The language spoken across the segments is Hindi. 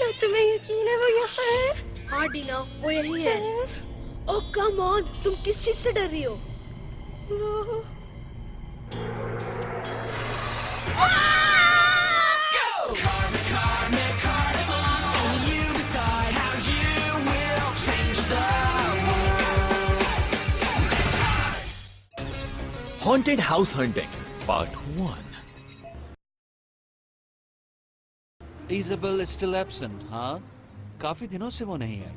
क्या तुम्हें यकीन है वो यहाँ है? हाँ डीना, वो यही है। ओह कम ऑन, तुम किस चीज से डर रही हो? Haunted House Hunting Part 1. Isabel still absent, हाँ? काफी दिनों से वो नहीं आई।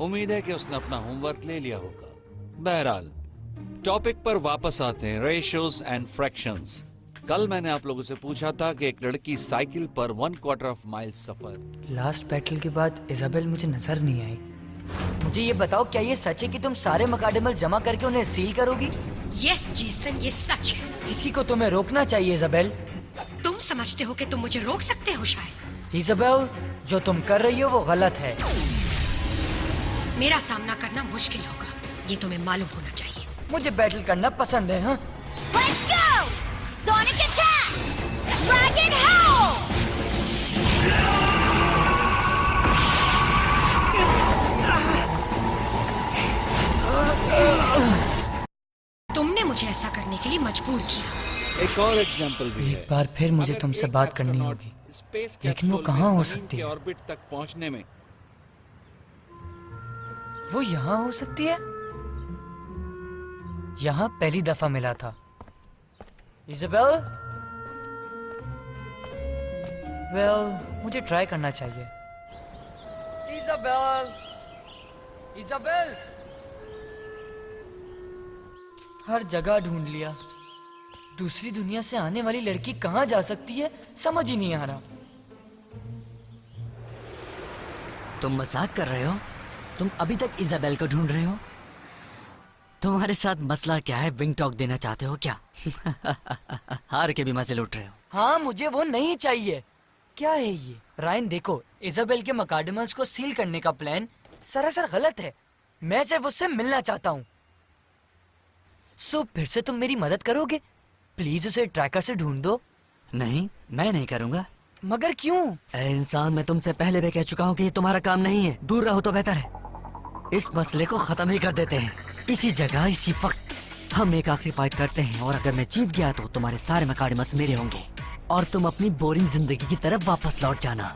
उम्मीद है कि उसने अपना होमवर्क ले लिया होगा। बहरहाल, टॉपिक पर वापस आते हैं, रेशियोज एंड फ्रैक्शंस। कल मैंने आप लोगों से पूछा था कि एक लड़की साइकिल पर 1/4 माइल सफर। लास्ट बैटल के बाद इज़ाबेल मुझे नजर नहीं आई। मुझे ये बताओ, क्या ये सच है कि तुम सारे मकाडेमल जमा करके उन्हें सील करोगी? यस जेसन, ये सच है। इसी को तुम्हें रोकना चाहिए इज़ाबेल। तुम समझते हो कि तुम मुझे रोक सकते हो शायद? इज़ाबेल, जो तुम कर रही हो वो गलत है। मेरा सामना करना मुश्किल होगा, ये तुम्हें मालूम होना चाहिए। मुझे बैटल करना पसंद है। हाँ, Let's go! Sonic attack! Dragon Howl! तुमने मुझे ऐसा करने के लिए मजबूर किया। एक और एग्जांपल भी है। एक बार फिर मुझे तुमसे बात करनी होगी, लेकिन वो कहाँ हो सकती है? ऑर्बिट तक पहुंचने में वो यहाँ हो सकती है। यहाँ पहली दफा मिला था। इज़ाबेल, मुझे ट्राई करना चाहिए। इज़ाबेल, इज़ाबेल, हर जगह ढूंढ लिया। दूसरी दुनिया से आने वाली लड़की कहाँ जा सकती है, समझ ही नहीं आ रहा। तुम मजाक कर रहे हो? तुम अभी तक इज़ाबेल को ढूंढ रहे हो? तुम्हारे साथ मसला क्या है? विंग टॉक देना चाहते हो क्या? हार के भी मजे लूट रहे हो। हाँ, मुझे वो नहीं चाहिए। क्या है ये? रायन देखो, इज़ाबेल के मकाडेमल्स को सील करने का प्लान सरासर गलत है। मैं सिर्फ उससे मिलना चाहता हूँ। सो फिर से तुम मेरी मदद करोगे? प्लीज उसे ट्रैकर से ढूंढ दो। नहीं, मैं नहीं करूंगा। मगर क्यों? ए इंसान, मैं तुमसे पहले भी कह चुका हूँ कि ये तुम्हारा काम नहीं है। दूर रहो तो बेहतर है। इस मसले को खत्म ही कर देते हैं, इसी जगह इसी वक्त। हम एक आखिरी फाइट करते हैं और अगर मैं जीत गया तो तुम्हारे सारे मकाडेमल्स मेरे होंगे और तुम अपनी बोरिंग जिंदगी की तरफ वापस लौट जाना।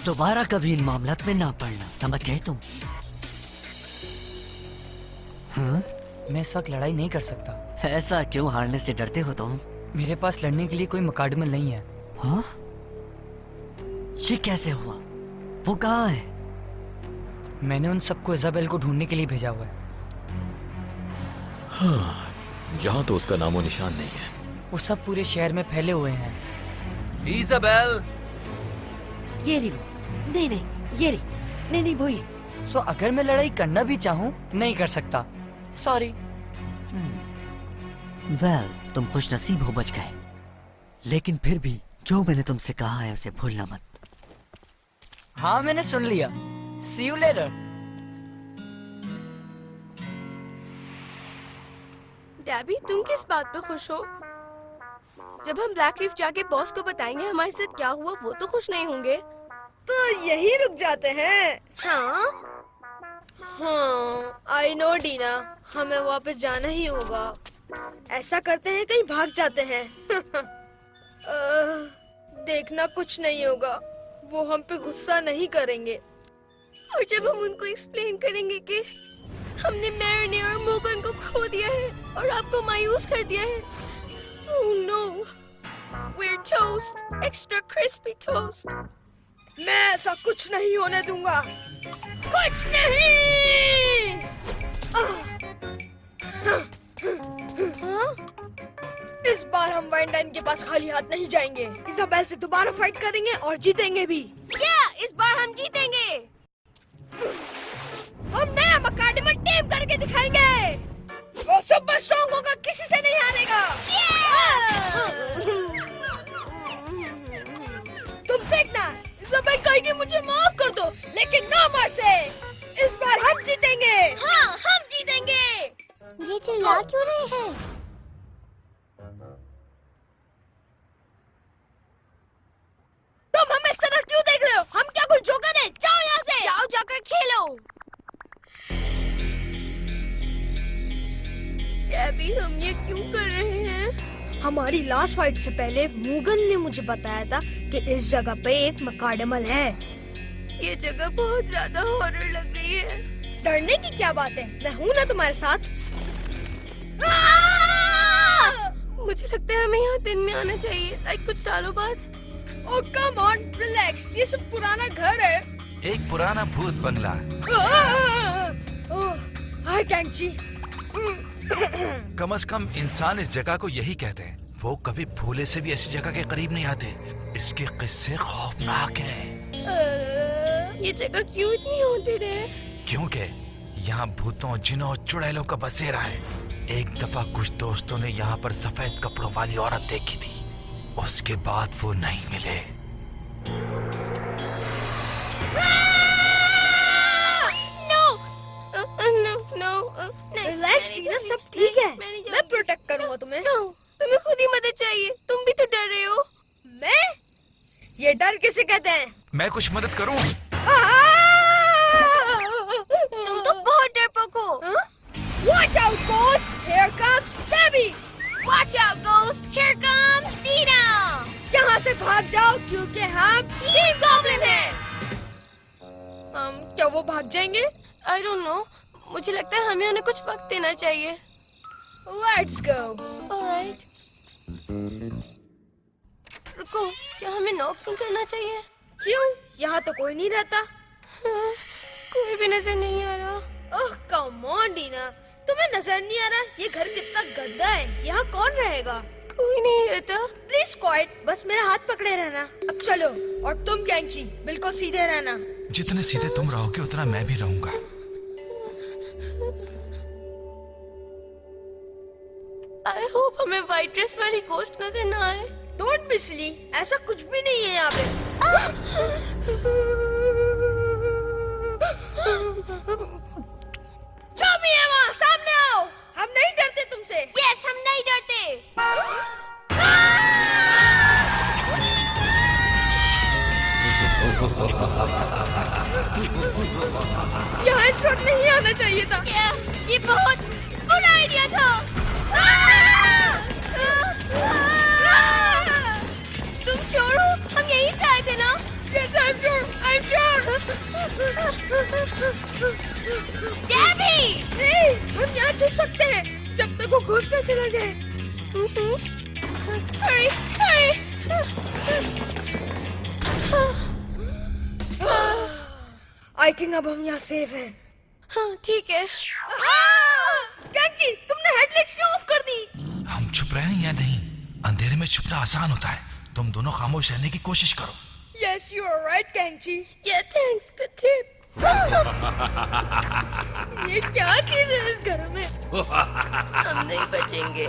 दोबारा कभी इन मामलात में ना पड़ना, समझ गए तुम? हाँ? मैं इस वक्त लड़ाई नहीं कर सकता। ऐसा क्यों? हारने से डरते हो तुम? मेरे पास लड़ने के लिए कोई मुकाडमल नहीं है। हाँ? ये कैसे हुआ? वो कहाँ है? मैंने उन सबको इज़ाबेल को ढूंढने के लिए भेजा हुआ है। हाँ, यहाँ तो उसका नामो निशान नहीं है। वो सब पूरे शहर में फैले हुए हैं। इज़ाबेल, ये नहीं वो, नहीं नहीं, ये नहीं, नहीं वो ये। सो अगर मैं लड़ाई करना भी चाहूँ नहीं कर सकता। सॉरी। वेल, तुम खुश नसीब हो, बच गए। लेकिन फिर भी जो मैंने तुमसे कहा है उसे भूलना मत। हाँ, मैंने सुन लिया। See you later. डैबी, तुम किस बात पे खुश हो? जब हम ब्लैक रीफ जाके बॉस को बताएंगे हमारे साथ क्या हुआ, वो तो खुश नहीं होंगे। तो यही रुक जाते हैं। हाँ हाँ, आई नो डीना, हमें वापस जाना ही होगा। ऐसा करते हैं, कहीं भाग जाते हैं। देखना, कुछ नहीं होगा। वो हम पे गुस्सा नहीं करेंगे। और जब हम उनको एक्सप्लेन करेंगे कि हमने मैरिने और मोगन को खो दिया है और आपको मायूस कर दिया है। Oh no, we're toast, extra crispy toast. मैं ऐसा कुछ नहीं होने दूंगा। कुछ नहीं। हाँ? इस बार हम वाइनडाइन के पास खाली हाथ नहीं जाएंगे। इज़ाबेल से दोबारा फाइट करेंगे और जीतेंगे भी। इस बार हम जीतेंगे। हम नया मकाडेमल टीम करके दिखाएंगे। वो सुपर स्ट्रॉन्ग होगा, किसी से नहीं हारेगा। तुम देखना, इज़ाबेल कहेगी मुझे माफ कर दो, लेकिन नो मर्सी। इस बार हम जीतेंगे। हाँ, हम जीतेंगे। ये चिल्ला क्यों रहे हैं? तुम हमें इस तरह क्यों देख रहे हो? हम क्या कोई जोकर हैं गैबी, हम ये क्यों कर रहे हैं? हमारी लास्ट फाइट से पहले मुगन ने मुझे बताया था कि इस जगह पे एक मकाडेमल है। ये जगह बहुत ज्यादा हॉरर लग रही है। डरने की क्या बात है, मैं हूँ ना तुम्हारे साथ। मुझे लगता है हमें यहाँ दिन में आना चाहिए, लाइक कुछ सालों बाद। ओह कम ऑन, रिलैक्स, ये सब पुराना घर है। एक पुराना भूत बंगला। हाय कैंची। कम से कम इंसान इस जगह को यही कहते हैं। वो कभी भूले से भी ऐसी जगह के करीब नहीं आते। इसके किस्से खौफनाक हैं। ये जगह क्यों इतनी हॉन्टेड है? क्योंकि यहाँ भूतों, जिनों और चुड़ैलों का बसेरा है। एक दफा कुछ दोस्तों ने यहाँ पर सफेद कपड़ों वाली औरत देखी थी, उसके बाद वो नहीं मिले। रिलैक्स टीना, सब ठीक है। मैं प्रोटेक्ट करूंगा तुम्हें। तुम्हें खुद ही मदद चाहिए, तुम भी तो डर रहे हो। मैं? ये डर किसे कहते हैं? मैं कुछ मदद करूं? तुम तो बहुत डरपोक हो। Watch out, ghost! Here comes Debbie! Watch out, ghost! Here comes Tina! यहाँ से भाग जाओ क्योंकि हम Green Goblin हैं। क्या वो भाग जाएंगे? I don't know. मुझे लगता है हमें उन्हें कुछ वक्त देना चाहिए। Let's go. Alright. रुको, क्या हमें नॉक नहीं करना चाहिए? क्यों? यहाँ तो कोई नहीं रहता। कोई भी नजर नहीं आ रहा। ओह कम ऑन डीना, तुम्हें नजर नहीं आ रहा? ये घर कितना गंदा है, यहाँ कौन रहेगा? कोई नहीं रहता। प्लीज क्वाइट, बस मेरा हाथ पकड़े रहना। अब चलो, और तुम कैंची बिल्कुल सीधे रहना। जितने सीधे तुम रहोगे उतना मैं भी रहूंगा। I hope हमें व्हाइट ड्रेस वाली गोस्ट नजर ना आए। डोंट बी सिली, ऐसा कुछ भी नहीं है यहाँ पे। जो भी है वहाँ, सामने आओ। हम नहीं डरते तुमसे। Yes, हम नहीं डरते। यहाँ इस वक्त नहीं आना चाहिए था। क्या? ये बहुत बुरा आइडिया था। तुम श्योर हो? हम यहीं से आए थे ना? Yes, I'm sure. I'm sure. Gabby! नहीं, हम यहाँ छुप सकते हैं जब तक वो घुस न चला जाए। Hurry, hurry! I think अब हम यहाँ सेफ हैं। हाँ, ठीक है। कैंची, तुमने हेडलाइट्स क्यों ऑफ कर दी? हम छुप रहे हैं या नहीं? अंधेरे में छुपना आसान होता है। तुम दोनों खामोश रहने की कोशिश करो। Yes, you are right, कैंची। Yeah, thanks. Good tip. ये क्या चीज है इस घर में? हम नहीं बचेंगे।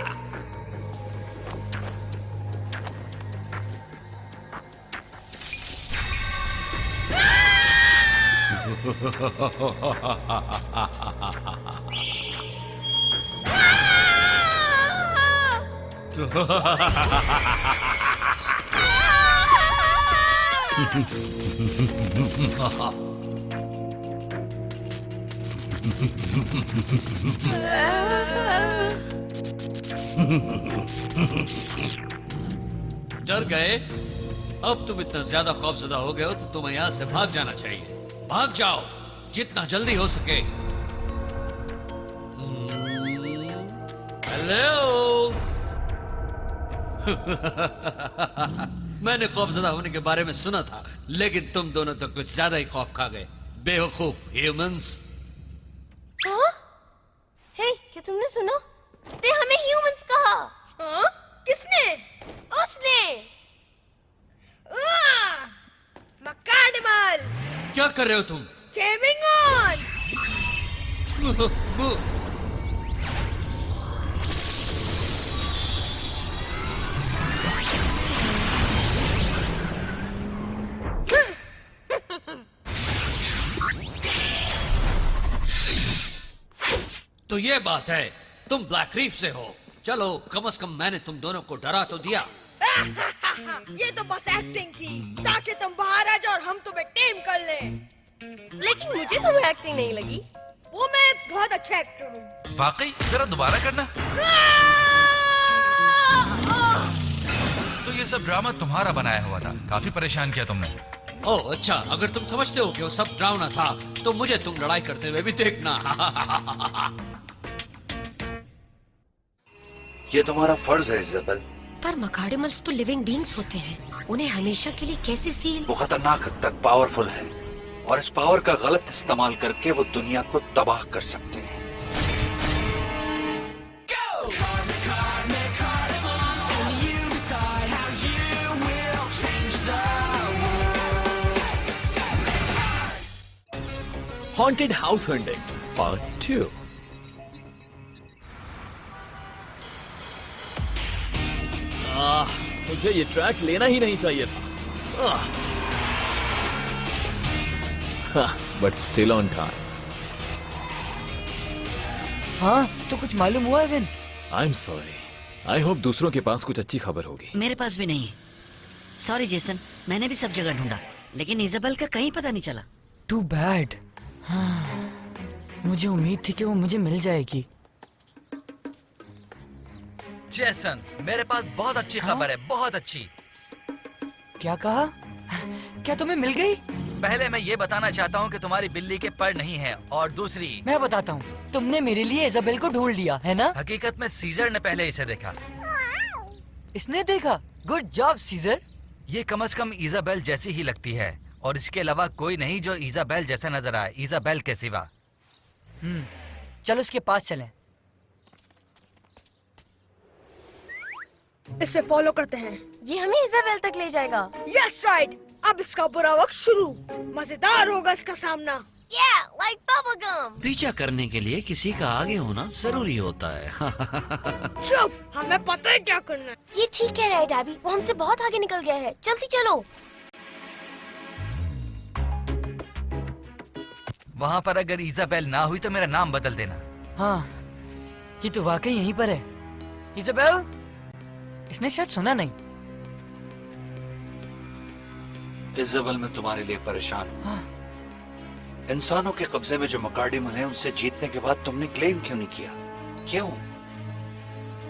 डर गए? अब तुम इतना ज्यादा खौफजदा हो गए हो तो तुम्हें यहाँ से भाग जाना चाहिए। भाग जाओ जितना जल्दी हो सके। हेलो। मैंने खौफजदा होने के बारे में सुना था, लेकिन तुम दोनों तो कुछ ज्यादा ही खौफ खा गए। बेवकूफ ह्यूमंस। हाँ? हे, क्या तुमने सुना? ते हमें ह्यूमंस कहा। हाँ? किसने? उसने। मकाडेमल। क्या कर रहे हो तुम? Taming on! तो ये बात है, तुम ब्लैक रीफ से हो। चलो, कम से कम मैंने तुम दोनों को डरा तो दिया। ये तो बस एक्टिंग थी, ताकि तुम बाहर आ जाओ और हम तुम्हें टेम कर लें। लेकिन मुझे तो वो एक्टिंग नहीं लगी। वो मैं बहुत अच्छा एक्टर हूँ। वाकई? जरा दोबारा करना। तो ये सब ड्रामा तुम्हारा बनाया हुआ था, काफी परेशान किया तुमने। ओह अच्छा, अगर तुम समझते हो कि वो सब ड्रामा था तो मुझे तुम लड़ाई करते हुए भी देखना। ये तुम्हारा फर्ज है इज़ाबेल। पर मकाडेमल्स तो लिविंग बीइंग्स होते हैं, उन्हें हमेशा के लिए कैसे सील? वो खतरनाक हद तक पावरफुल है और इस पावर का गलत इस्तेमाल करके वो दुनिया को तबाह कर सकते हैं। Haunted House Hunting Part 2. मुझे ये ट्रैक लेना ही नहीं चाहिए था, बट स्टिल ऑन टाइम। हाँ, तो कुछ मालूम हुआ even? I am sorry. I hope दूसरों के पास कुछ अच्छी खबर होगी। मेरे पास भी नहीं है। सॉरी जेसन, मैंने भी सब जगह ढूंढा लेकिन इज़ाबेल का कहीं पता नहीं चला। Too bad. हाँ, मुझे उम्मीद थी कि वो मुझे मिल जाएगी। जैसन, मेरे पास बहुत अच्छी खबर है, बहुत अच्छी। क्या कहा? क्या तुम्हें मिल गई? पहले मैं ये बताना चाहता हूँ कि तुम्हारी बिल्ली के पर नहीं है, और दूसरी, मैं बताता हूँ, तुमने मेरे लिए इज़ाबेल को ढूंढ लिया है ना? हकीकत में सीजर ने पहले इसे देखा। इसने देखा? Good job Caesar. ये कम से कम इज़ाबेल जैसी ही लगती है, और इसके अलावा कोई नहीं जो इज़ाबेल जैसा नजर आए, इज़ाबेल के सिवा। चलो उसके पास चलें। इसे फॉलो करते हैं। ये हमें इज़ाबेल तक ले जाएगा। यस राइट, अब इसका बुरा वक्त शुरू। मजेदार होगा इसका सामना। Yeah, like bubblegum. पीछा करने के लिए किसी का आगे होना जरूरी होता है। चुप, हमें पता है क्या करना है। ये ठीक है राइट अभी, वो हमसे बहुत आगे निकल गया है। जल्दी चलो। वहाँ पर अगर इज़ाबेल ना हुई तो मेरा नाम बदल देना। हाँ, ये तो वाकई यहीं पर है। इज़ाबेल? इसने शायद सुना नहीं। इज़ाबेल, मैं तुम्हारे लिए परेशान हूँ। इंसानों के कब्जे में जो मकाडिमल है उनसे जीतने के बाद तुमने क्लेम क्यों नहीं किया? क्यों?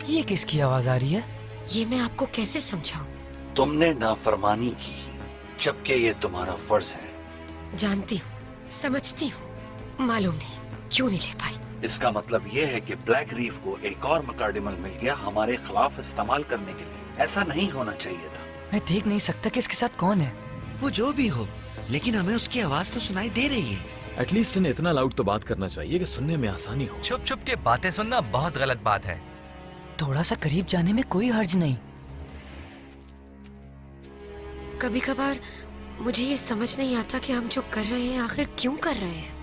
ये किसकी आवाज आ रही है? ये मैं आपको कैसे समझाऊं? तुमने नाफरमानी की, जबकि ये तुम्हारा फर्ज है। जानती हूँ, समझती हूँ, मालूम नहीं क्यों नहीं ले पाई। इसका मतलब ये है कि ब्लैक रीफ को एक और मकाडिमल मिल गया हमारे खिलाफ इस्तेमाल करने के लिए। ऐसा नहीं होना चाहिए था। मैं देख नहीं सकता कि इसके साथ कौन है। वो जो भी हो, लेकिन हमें उसकी आवाज तो सुनाई दे रही है। एटलीस्ट इन्हें इतना लाउड तो बात करना चाहिए कि सुनने में आसानी हो। छुप छुप के बातें सुनना बहुत गलत बात है। थोड़ा सा करीब जाने में कोई हर्ज नहीं। कभी कभार मुझे ये समझ नहीं आता कि हम जो कर रहे हैं आखिर क्यों कर रहे हैं।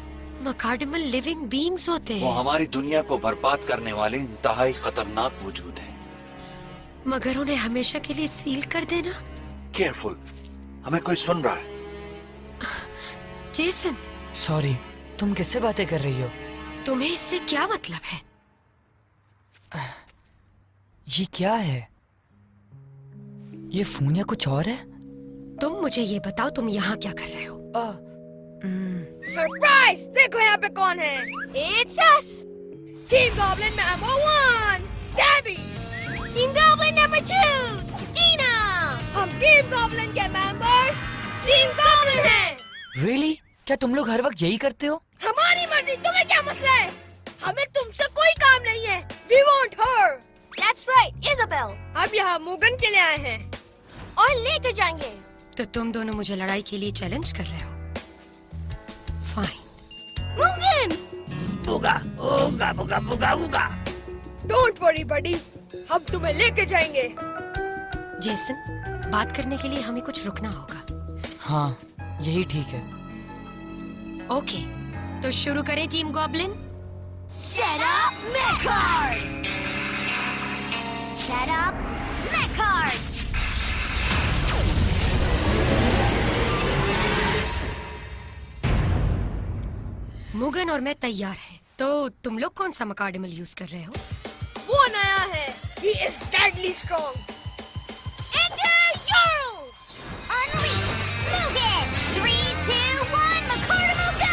मकाडिमल लिविंग बीइंग्स होते वो हैं, हमारी दुनिया को बर्बाद करने वाले इंतहाई खतरनाक वजूद हैं। मगर उन्हें हमेशा के लिए सील कर देना। केयरफुल, हमें कोई सुन रहा है। जेसन, सॉरी, तुम किससे बातें कर रही हो? तुम्हें इससे क्या मतलब है? ये क्या है? ये फोन या कुछ और है? तुम मुझे ये बताओ, तुम यहाँ क्या कर रहे हो? सरप्राइज! देखो यहाँ पे कौन है। It's us. Team Goblin number 1, Debbie. Team Goblin number 2, Dina. हम टीम गॉब्लिन के मेंबर्स टीम गॉब्लिन हैं। Really? क्या तुम लोग हर वक्त यही करते हो? हमारी मर्जी, तुम्हें क्या मसला है? हमें तुमसे कोई काम नहीं है। We want her. That's right, Isabel. अब यहाँ मुगन के लिए आए हैं। और लेकर जाएंगे। तो तुम दोनों मुझे लड़ाई के लिए चैलेंज कर रहे हो? फाइन। Mugen. बुगा, उगा, बुगा, बुगा, उगा। Don't worry, buddy. हम तुम्हें लेके जाएंगे। जेसन, बात करने के लिए हमें कुछ रुकना होगा। हाँ, यही ठीक है। ओके, तो शुरू करें team goblin. Set up Mechard. Set up Mechard. Mugen और मैं तैयार हैं। तो तुम लोग कौन सा मकाडिमल यूज कर रहे हो? वो नया है। He is deadly strong. Enter Yorls. Unleash Mugen. 3, 2, 1, Macardimal go.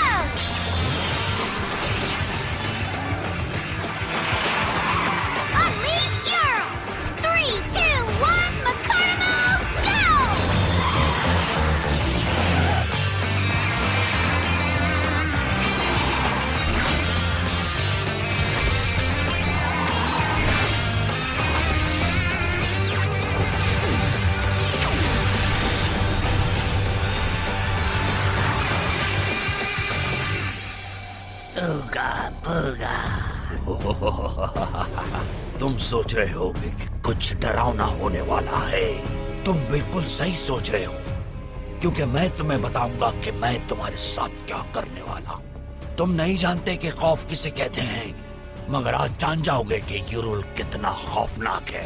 तुम सोच रहे होगे कि कुछ डरावना होने वाला है। तुम बिल्कुल सही सोच रहे हो, क्योंकि मैं तुम्हें बताऊंगा कि मैं तुम्हारे साथ क्या करने वाला हूं। तुम नहीं जानते कि खौफ किसे कहते हैं, मगर आज जान जाओगे कि यूरुल कितना खौफनाक है।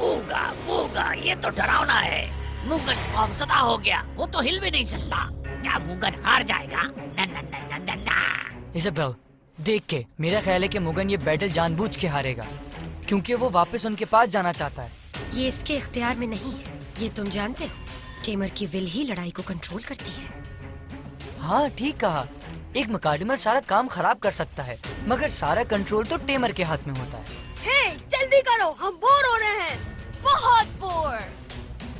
ऊगा ऊगा, ये तो डरावना है। मुगन खौफजदा हो गया, वो तो हिल भी नहीं सकता। क्या मुगन हार जाएगा? न न न न न न। इज़ाबेल, देख के मेरा ख्याल है कि मुगन ये बैटल जानबूझ के हारेगा, क्योंकि वो वापस उनके पास जाना चाहता है। ये इसके इख्तियार में नहीं है, ये तुम जानते हो। टेमर की विल ही लड़ाई को कंट्रोल करती है। हाँ ठीक कहा, एक मुकाडमल सारा काम खराब कर सकता है, मगर सारा कंट्रोल तो टेमर के हाथ में होता है। हे, जल्दी करो, हम बोर हो रहे हैं। बहुत bore.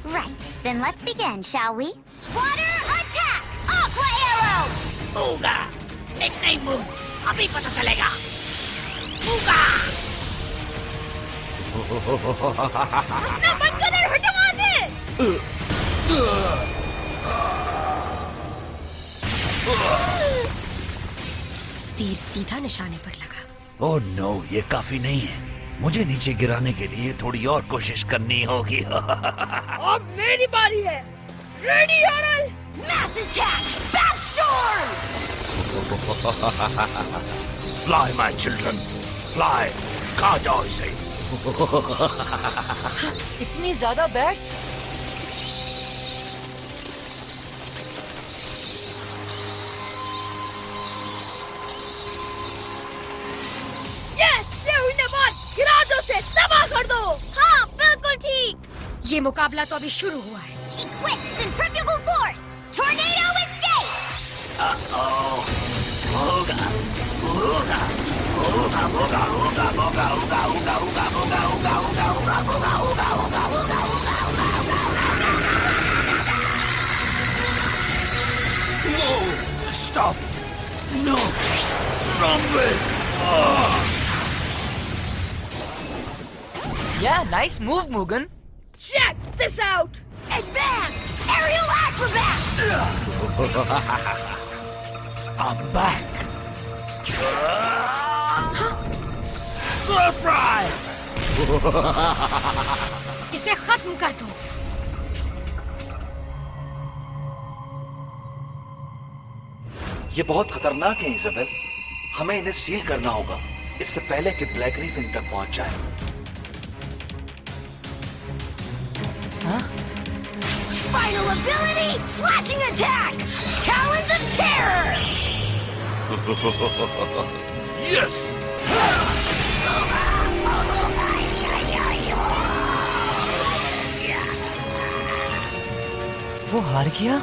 Right, then let's begin, shall we? Water attack! Aqua arrow! ऊगा, एक नहीं मूव, अभी पता चलेगा। ऊगा, हंसना बंद करो और हटो वहाँ से। तीर सीधा निशाने पर लगा। ओह नो, ये काफी नहीं है। मुझे नीचे गिराने के लिए थोड़ी और कोशिश करनी होगी। अब मेरी बारी है। रेडी यूरुल? Mass attack! Backstorm! Fly my children, fly. खा जाओ इसे। इतनी ज्यादा बैट्स? यस, ये हुई ना बात। गिरा दो से, तबाह कर दो। हाँ बिल्कुल ठीक। ये मुकाबला तो अभी शुरू हुआ है। Equip centrifugal force! Tornado escape! Stop! No! Rumble! Yeah, nice move, Mugen. Check this out. Advance! Aerial acrobat! I'm back! Surprise! इसे खत्म कर दो। ये बहुत खतरनाक है इज़ाबेल। हमें इन्हें सील करना होगा इससे पहले कि ब्लैक रीफ इन तक पहुंच जाए। हाँ? Final ability! Slashing attack! Talons of terror! Yes! वो हार गया?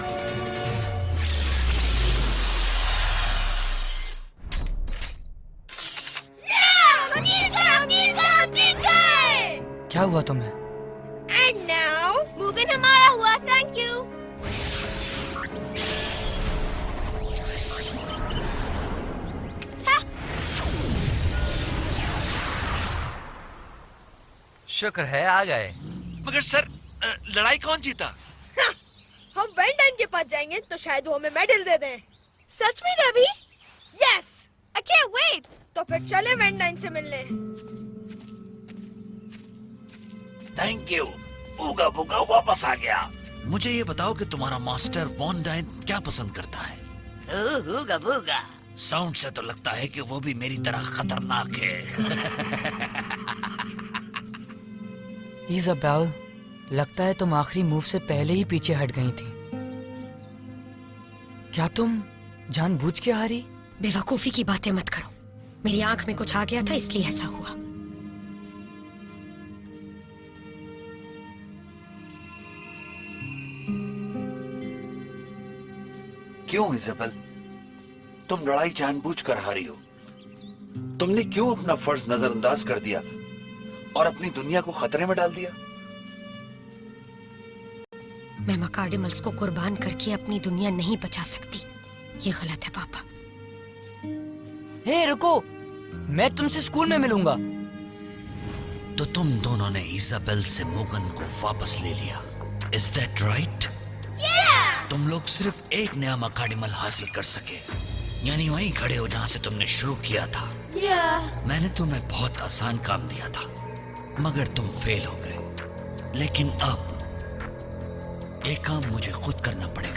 क्या हुआ तुम्हें? And now, मुगन हमारा हुआ, थैंक यू। शुक्र है आ गए। मगर सर, लड़ाई कौन जीता? हम वेंडाइन के पास जाएंगे तो शायद वो हमें मेडल दे दें। सच में Ravi? Yes. I can't wait. तो फिर चले वेंडाइन से मिलने। Thank you. ऊगा बुगा वापस आ गया। मुझे ये बताओ कि तुम्हारा मास्टर वॉन्डाइन क्या पसंद करता है? ऊगा बूगा। साउंड से तो लगता है कि वो भी मेरी तरह खतरनाक है। इज़ाबेल, लगता है तुम आखिरी मूव से पहले ही पीछे हट गई थी। क्या तुम जानबूझ के हारी? बेवकूफी की बातें मत करो। मेरी आंख में कुछ आ गया था, इसलिए ऐसा हुआ। क्यों इज़ाबेल? तुम लड़ाई जानबूझ कर हारी हो। तुमने क्यों अपना फर्ज नजरअंदाज कर दिया और अपनी दुनिया को खतरे में डाल दिया? मैं मकार्डिमल्स को कुर्बान करके अपनी दुनिया नहीं बचा सकती। ये गलत है पापा। हे रुको, मैं तुमसे स्कूल में मिलूंगा। तो तुम दोनों ने इज़ाबेल से मुगन को वापस ले लिया। Is that right? तुम लोग सिर्फ एक नया मकार्डिमल हासिल कर सके यानी वहीं खड़े हो जहां से तुमने शुरू किया था। मैंने तुम्हें बहुत आसान काम दिया था, मगर तुम फेल हो गए। लेकिन अब एक काम मुझे खुद करना पड़ेगा।